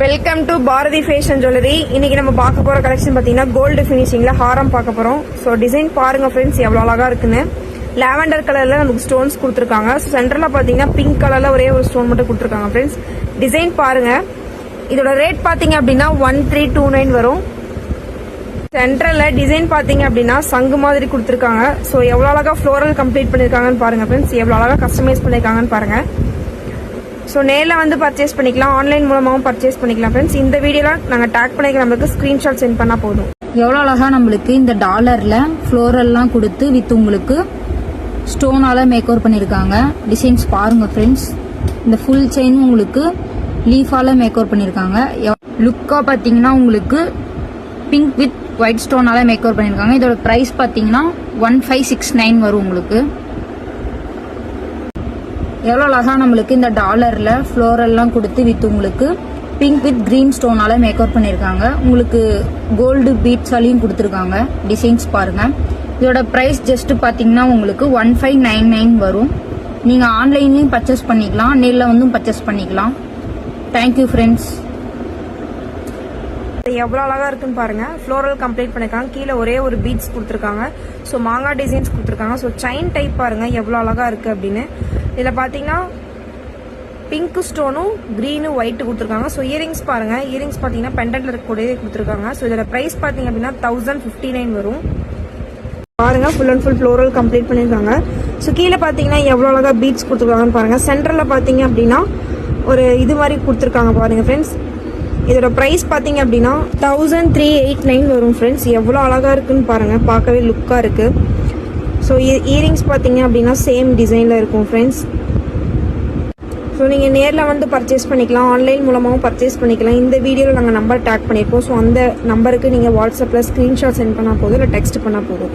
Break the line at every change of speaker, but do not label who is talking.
Welcome to Bharathi fashion jewellery. இன்னைக்கு நம்ம பார்க்க போற கலெக்ஷன் பாத்தீங்கன்னா கோல்டு ஃபினிஷிங்ல ஹாரம் பார்க்க போறோம். ஸோ டிசைன் பாருங்க ஃப்ரெண்ட்ஸ் எவ்வளவு அழகா இருக்குன்னு. லாவெண்டர் கலர்ல நமக்கு ஸ்டோன்ஸ் கொடுத்துருக்காங்க. சென்டர்ல பாத்தீங்கன்னா பிங்க் கலர்ல ஒரே ஒரு ஸ்டோன் மட்டும் கொடுத்துருக்காங்க ஃப்ரெண்ட்ஸ். டிசைன் பாருங்க. இதோட ரேட் பாத்தீங்க அப்படின்னா 1329 வரும். சென்டர்ல டிசைன் பாத்தீங்க அப்படின்னா சங்கு மாதிரி கொடுத்துருக்காங்க. ஸோ எவ்வளவு அழகா ஃப்ளோரல் கம்ப்ளீட் பண்ணிருக்காங்கன்னு பாருங்க ஃப்ரெண்ட்ஸ். எவ்வளவு அழகா கஸ்டமைஸ் பண்ணிருக்காங்கன்னு பாருங்க. ஸோ நேரில் வந்து பர்ச்சேஸ் பண்ணிக்கலாம், ஆன்லைன் மூலமாகவும் பர்ச்சேஸ் பண்ணிக்கலாம் ஃப்ரெண்ட்ஸ். இந்த வீடியோலாம் நாங்கள் டேக் பண்ணிக்க நம்மளுக்கு ஸ்க்ரீன்ஷாட் சென்ட் பண்ணால் போதும்.
எவ்வளோ அழகாக நம்மளுக்கு இந்த டாலரில் ஃப்ளோரெல்லாம் கொடுத்து வித் உங்களுக்கு ஸ்டோனால் மேக் ஓவர் பண்ணியிருக்காங்க. டிசைன்ஸ் பாருங்கள் ஃப்ரெண்ட்ஸ். இந்த ஃபுல் செயின் உங்களுக்கு லீஃபால் மேக் ஓவர் பண்ணியிருக்காங்க. லுக்காக பார்த்தீங்கன்னா உங்களுக்கு பிங்க் வித் ஒயிட் ஸ்டோனால் மேக் ஓவர் பண்ணியிருக்காங்க. இதோட ப்ரைஸ் பார்த்தீங்கன்னா 1569 வரும் உங்களுக்கு. எவ்வளோ அழகாக நம்மளுக்கு இந்த டாலரில் ஃப்ளோரெல்லாம் கொடுத்து வித் உங்களுக்கு பிங்க் வித் க்ரீன் ஸ்டோனால் மேக்கப் பண்ணியிருக்காங்க. உங்களுக்கு கோல்டு பீட்ஸாலையும் கொடுத்துருக்காங்க. டிசைன்ஸ் பாருங்கள். இதோட ப்ரைஸ் ஜஸ்ட்டு பார்த்தீங்கன்னா உங்களுக்கு 1599 வரும். நீங்கள் ஆன்லைன்லேயும் பர்ச்சேஸ் பண்ணிக்கலாம், நேரில் வந்தும் பர்ச்சேஸ் பண்ணிக்கலாம். Thank you friends.
எவ்வளோ அழகா இருக்குன்னு பாருங்க. ஃப்ளோரல் கம்ப்ளீட் பண்ணிருக்காங்க. கீழே ஒரே ஒரு பீட்ஸ் கொடுத்துருக்காங்க. ஸோ மாங்காய் டிசைன்ஸ் கொடுத்துருக்காங்க. ஸோ செயின் டைப் பாருங்க எவ்வளோ அழகா இருக்கு அப்படின்னு. இதில் பார்த்தீங்கன்னா பிங்க் ஸ்டோனும் க்ரீனும் ஒயிட் கொடுத்துருக்காங்க. ஸோ இயரிங்ஸ் பாருங்க. இயரிங்ஸ் பார்த்தீங்கன்னா பெண்டன்ட்ல இருக்கக்கூடியதே கொடுத்துருக்காங்க. ஸோ இதோட ப்ரைஸ் பார்த்தீங்க அப்படின்னா 1059 வரும். பாருங்க full and full floral complete பண்ணியிருக்காங்க. ஸோ கீழே பார்த்தீங்கன்னா எவ்வளோ அழகா பீட்ஸ் கொடுத்துருக்காங்கன்னு பாருங்க. சென்டரில் பார்த்தீங்க அப்படின்னா ஒரு இது மாதிரி கொடுத்துருக்காங்க பாருங்க ஃப்ரெண்ட்ஸ். இதோட ப்ரைஸ் பார்த்தீங்க அப்படின்னா 1389 வரும் ஃப்ரெண்ட்ஸ். எவ்வளோ அழகாக இருக்குன்னு பாருங்கள், பார்க்கவே லுக்காக இருக்குது. ஸோ இயரிங்ஸ் பார்த்தீங்க அப்படின்னா சேம் டிசைனில் இருக்கும் ஃப்ரெண்ட்ஸ். ஸோ நீங்கள் நேரில் வந்து பர்ச்சேஸ் பண்ணிக்கலாம், ஆன்லைன் மூலமாகவும் பர்ச்சேஸ் பண்ணிக்கலாம். இந்த வீடியோவில் நாங்கள் நம்பர் டேக் பண்ணியிருக்கோம். ஸோ அந்த நம்பருக்கு நீங்கள் வாட்ஸ்அப்பில் ஸ்க்ரீன்ஷாட் சென்ட் பண்ணால் போதும், இல்லை டெக்ஸ்ட் பண்ணால் போதும்.